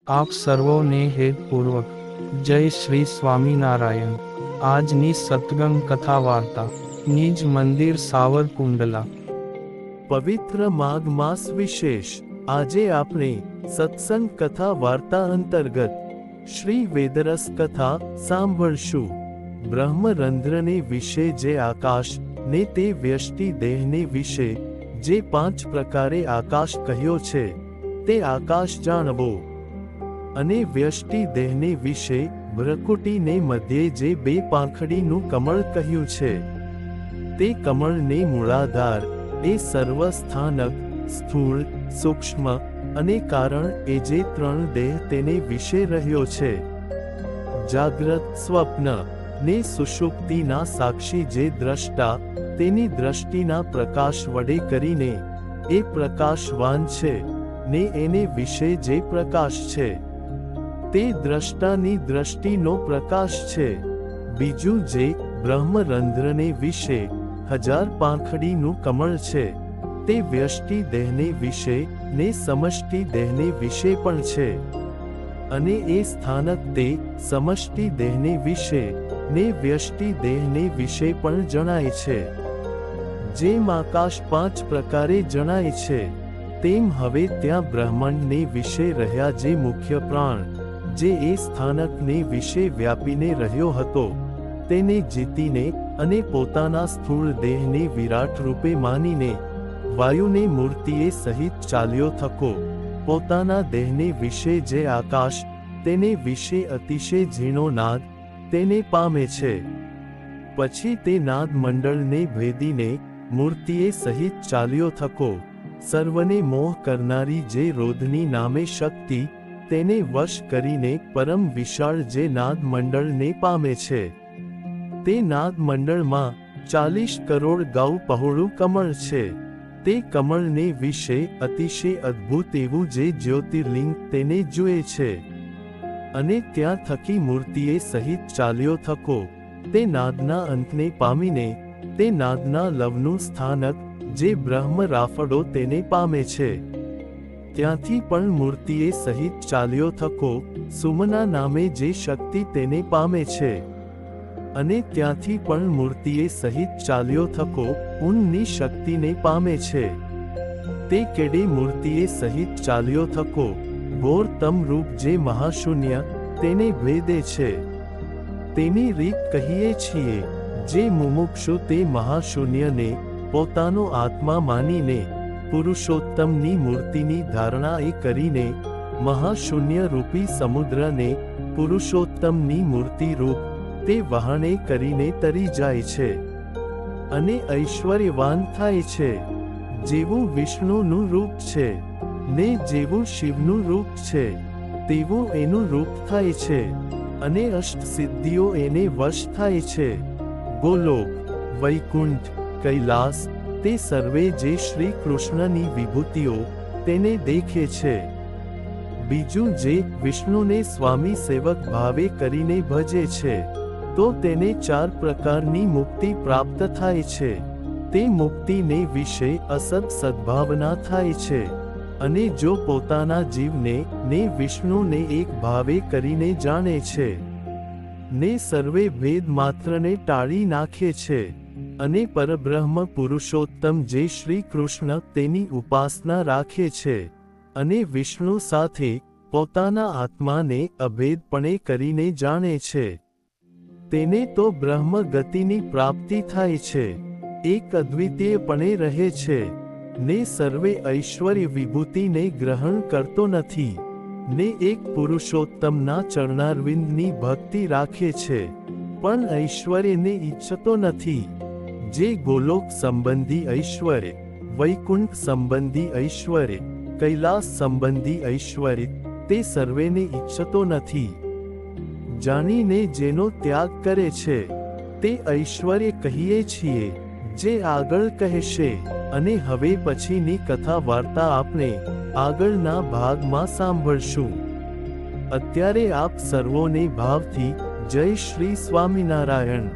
આપ સર્વોને હેતપૂર્વક જય શ્રી સ્વામિનારાયણ। આજની સત્સંગ કથા વાર્તા નિજ મંદિર સાવરકુંડલા। પવિત્ર માઘ માસ વિશેષ। આજે આપણે સત્સંગ કથા વાર્તા અંતર્ગત શ્રી વેદરસ કથા સાંભળશું। બ્રહ્મરંધ્રને વિશે જે આકાશ ને તે વ્યષ્ટિ દેહને વિશે જે 5 પ્રકારે આકાશ કહ્યો છે તે આકાશ જાણવો। અને વ્યષ્ટિ દેહને વિશે ભ્રકુટીને મધ્યે જે 2 પાંખડીનું કમળ કહ્યું છે તે કમળને મૂળાધાર એ સર્વસ્થાનક સ્થૂળ સૂક્ષ્મ અને કારણ એ જે 3 દેહ તેને વિશે રહ્યો છે। જાગ્રત સ્વપ્ન ને સુષુપ્તિના સાક્ષી જે દ્રષ્ટા તેની દ્રષ્ટિના પ્રકાશ વડે કરીને એ પ્રકાશવાન છે ને એને વિશે જે પ્રકાશ છે તે દ્રષ્ટાની દ્રષ્ટિનો પ્રકાશ છે। બીજું જે બ્રહ્મરંધ્રને વિશે 1000 પાંખડીનું કમળ છે તે વ્યષ્ટિ દેહને વિશે ને સમષ્ટિ દેહને વિશે પણ છે અને એ સ્થાનક તે સમષ્ટિ દેહને વિશે ને વ્યષ્ટિ દેહને વિશે પણ જણાય છે। જેમ આકાશ 5 પ્રકારે જણાય છે તેમ હવે ત્યાં બ્રહ્માંડને વિશે રહ્યા જે મુખ્ય પ્રાણ જે એ સ્થાનકને વિશે વ્યાપીને રહ્યો હતો તેને જીતીને અને પોતાના સ્થૂળ દેહને વિરાટ રૂપે માનીને વાયુને મૂર્તિએ સહિત ચાલ્યો થકો પોતાના દેહને વિશે જે આકાશ તેને વિશે અતિશય ઝીણો નાદ તેને પામે છે। પછી તે નાદ મંડળને ભેદીને મૂર્તિએ સહિત ચાલ્યો થકો સર્વને મોહ કરનારી જે રોધની નામે શક્તિ તેને વશ કરીને પરમ વિશાળ જે નાદ મંડળને પામે છે। તે નાદ મંડળમાં 40 કરોડ ગાઉ પહોળું કમળ છે તે કમળને વિશે અતિશય અદ્ભુત એવું જે જ્યોતિર્લિંગ તેને જુએ છે અને ત્યાં થકી મૂર્તિએ સહિત ચાલ્યો થકો તે નાદના અંતને પામીને તે નાદના લવનું સ્થાનક જે બ્રહ્મ રાફડો તેને પામે છે। ત્યાંથી પણ મૂર્તિએ સહિત ચાલ્યો થકો સુમના નામે જે શક્તિ તેને પામે છે અને ત્યાંથી પણ મૂર્તિએ સહિત ચાલ્યો થકો ઊનની શક્તિને પામે છે। તે કેડે મૂર્તિએ સહિત ચાલ્યો થકો ઘોર તમ રૂપ જે મહાશૂન્ય તેને ભેદે છે તેની રીત કહીએ છીએ। જે મુમુક્ષુ તે મહાશૂન્યને પોતાનો આત્મા માનીને પુરુષોત્તમની મૂર્તિની ધારણા એ કરીને મહાશૂન્ય રૂપી સમુદ્રને પુરુષોત્તમની મૂર્તિ રૂપ તે વહાણે કરીને તરી જાય છે અને ઐશ્વર્યવાન થાય છે। જેવું વિષ્ણુનું રૂપ છે ને જેવું શિવનું રૂપ છે તેવું એનું રૂપ થાય છે અને અષ્ટસિદ્ધિઓ એને વશ થાય છે। ગોલોક વૈકુંઠ કૈલાસ તે સર્વે જે શ્રી કૃષ્ણની વિભૂતિઓ તેને દેખે છે। બીજું જે વિષ્ણુને સ્વામી સેવક ભાવે કરીને ભજે છે તો તેને 4 પ્રકારની મુક્તિ પ્રાપ્ત થાય છે। તે મુક્તિને વિશે અસત સદ્ભાવના થાય છે અને જો પોતાના જીવને ને વિષ્ણુને એક ભાવે કરીને જાણે છે ને સર્વે ભેદ માત્રને ટાળી નાખે છે અને પરબ્રહ્મ પુરુષોત્તમ જે શ્રી કૃષ્ણ તેની ઉપાસના રાખે છે અને વિષ્ણુ સાથે પોતાના આત્માને અભેદપણે કરીને જાણે છે તેને તો બ્રહ્મ ગતિની પ્રાપ્તિ થાય છે એક અદ્વિતીયપણે રહે છે ને સર્વે ઐશ્વર્ય વિભૂતિને ગ્રહણ કરતો નથી ને એક પુરુષોત્તમના ચરણારવિંદની ભક્તિ રાખે છે પણ ઐશ્વર્યને ઈચ્છતો નથી। જે ગોલોક સંબંધી ઐશ્વર્ય વૈકુંઠ સંબંધી ઐશ્વર્ય કૈલાસ સંબંધી ઐશ્વર્ય તે સર્વેને ઈચ્છતો નથી જાણીને જેનો ત્યાગ કરે છે તે ઐશ્વર્ય કહીએ છીએ જે આગળ કહેશે। અને હવે પછીની કથા વાર્તા આપણે આગળના ભાગમાં સાંભળશું। અત્યારે આપ સર્વોને ભાવથી જય શ્રી સ્વામિનારાયણ।